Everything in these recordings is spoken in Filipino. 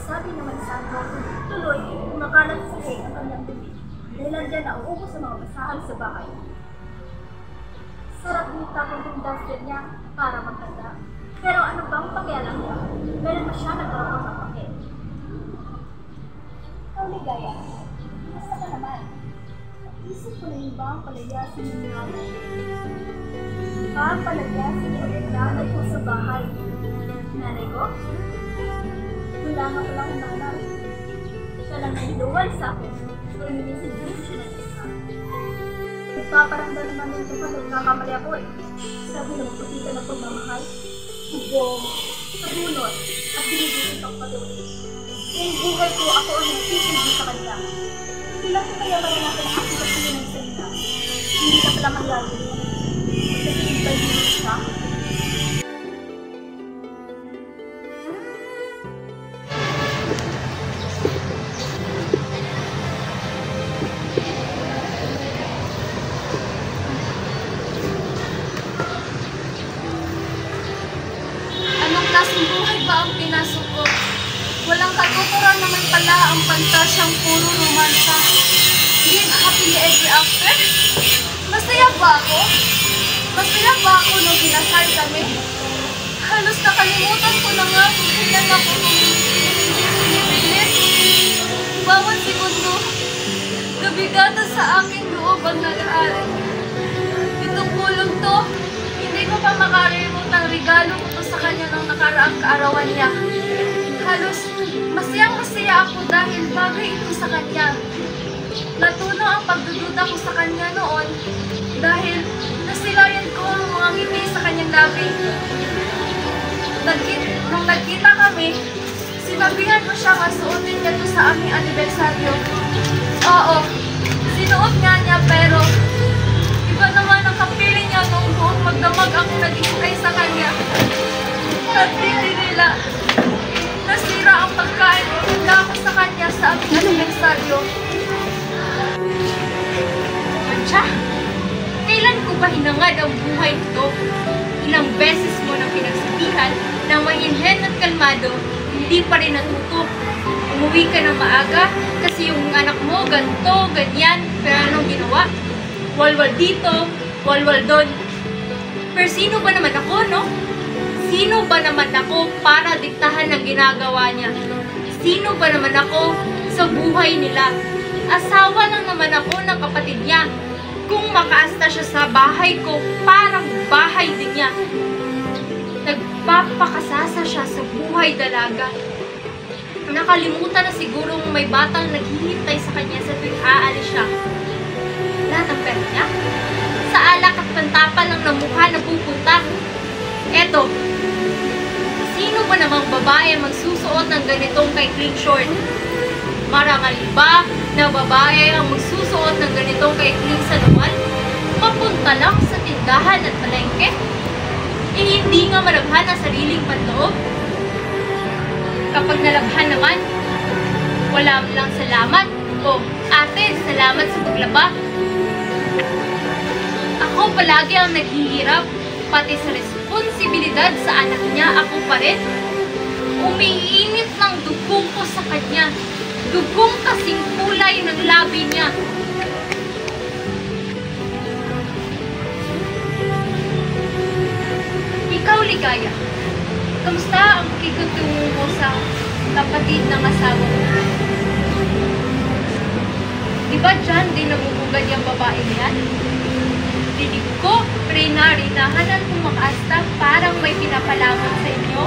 sabi naman Sandro, tuloy kumakalat sa head ang kanyang bibig. Dahilan dyan nauubos sa mga basahan sa bahay. Sarap nita kung yung duster niya para magtanda. Pero ano bang pakialam niya? Meron pa siya nagkaroon ng pakit. Ikaw, Ligaya, basta ka naman. Isip ko na yung ba ang palayasin ng nanay? Palayasin niya ang nanay ko sa bahay. Nanay ko? Wala nga palang nanay. Siya lang nahiluwal sa akin. Pero minisin din siya ng isa. Nagpaparamdam naman yung kapag nagkakamali ako eh. Sabi na magpapita ng pagmamahal, hubong, sabunot, at binibigyan ang patuloy. Yung buhay ko, ako ang nagsisilbi sa kanila. Kailan ko kaya maranasan ang aking pagpili ng salita? Hindi na pala mangyari. Kasi ibay din siya. Klaseng buhay ba ang pinasok ko? Walang katuturan naman pala ang pantasyang puro romansa. Live happily ever after? Masaya ba ako? Masaya ba ako nung kinasal kami? Halos nakalimutan ko na nga kung kailan ako pinipilit. Bawat segundo, nabigatan sa aking loob ang nag-aaral. Itong pulong to, hindi ko pa makalimut ang regalo ko sa kanya ng nakaraang kaarawan niya. Halos masayang-masaya ako dahil bagay ito sa kanya. Natuno ang pagdududa ko sa kanya noon dahil nasilayan ko ang mga ngiti sa kanyang labi. Nung nagkita kami, sinabihan ko siya masuotin niya ito sa aming anibersaryo. Oo, sinuot nga niya pero iba naman ang kapiling niya nung buong magdamag ako nag-ikay sa kanya. At hindi nila nasira ang pagkain o handa ako sa kanya sa aming anibersaryo. Atya, kailan ko ba hinangad ang buhay nito? Ilang beses mo nang pinagsabihan na mainhen at kalmado, hindi pa rin natuto. Umuwi ka ng maaga kasi yung anak mo ganito, ganyan, pero anong ginawa? Walwal dito, walwal doon. Pero sino ba naman ako, no? Sino ba naman ako para diktahan ang ginagawa niya? Sino ba naman ako sa buhay nila? Asawa lang naman ako ng kapatid niya. Kung makaasta siya sa bahay ko, parang bahay din niya. Nagpapakasasa siya sa buhay dalaga. Nakalimutan na sigurong may batang naghihintay sa kanya sa tuwing aalis siya. Lahat ng pera niya? Sa alak at pantapa lang ng mukha na pupunta. Eto, sino ba namang babae magsusuot ng ganitong kaikling short? Marangal ba na babae ang magsusuot ng ganitong kaikling sanuman? Papunta lang sa tindahan at palengke? Eh hindi nga malabhan ang sariling panloob? Kapag nalabhan naman, wala lang salamat. O, ate, salamat sa paglaba. Ako palagi ang naghihirap, pati sa responsibilidad sa anak niya, ako pa rin. Umiinit ng dugong ko sa kanya. Dugong kasing kulay ng labi niya. Ikaw, Ligaya, kamusta ang kikutungo mo sa kapatid ng asawa mo? Diba dyan din namumugad yung babae niyan? Dinig ko, rinahanan kong makaasta parang may pinapalamon sa inyo.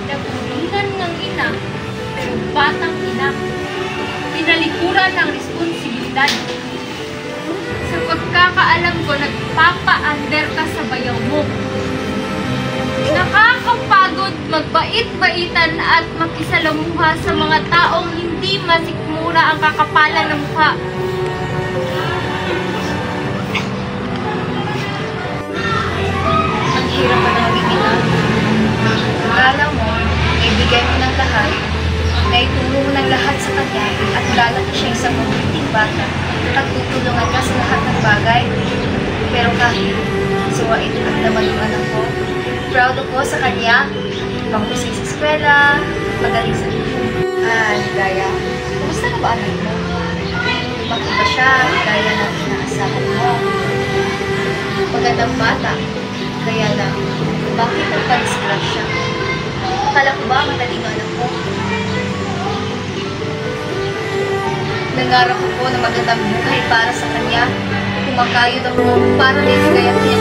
Nagulinan ng ina, pero batang ina. Tinalikuran ng responsibilidad. Sa pagkakaalam ko, nagpapa-under ka sa bayaw mo. Nakakapagod magbait-baitan at makisalamuha sa mga taong hindi masikmura ang kakapalan ng mukha. Ang hirap pa ng ina. Akala mo, ibigay mo ng lahat, naitulong mo ng lahat sa kanya at lalaki siya isang mabuting bata at tutulungan ka sa lahat ng bagay. Pero kahit suwain at naman yung anak ko, proud ako sa kanya mahusay sa eskwela, magaling sa luto. Ligaya, kumusta na ba anak mo? Lumaki ba siya gaya ng inaasahan mo? Magandang bata, kaya lang, bakit nagpa-disgrasya? Akala ko ba matalino anak mo? Nangarap ko na magandang buhay para sa kanya. Kumakayod ako para din gayahin niya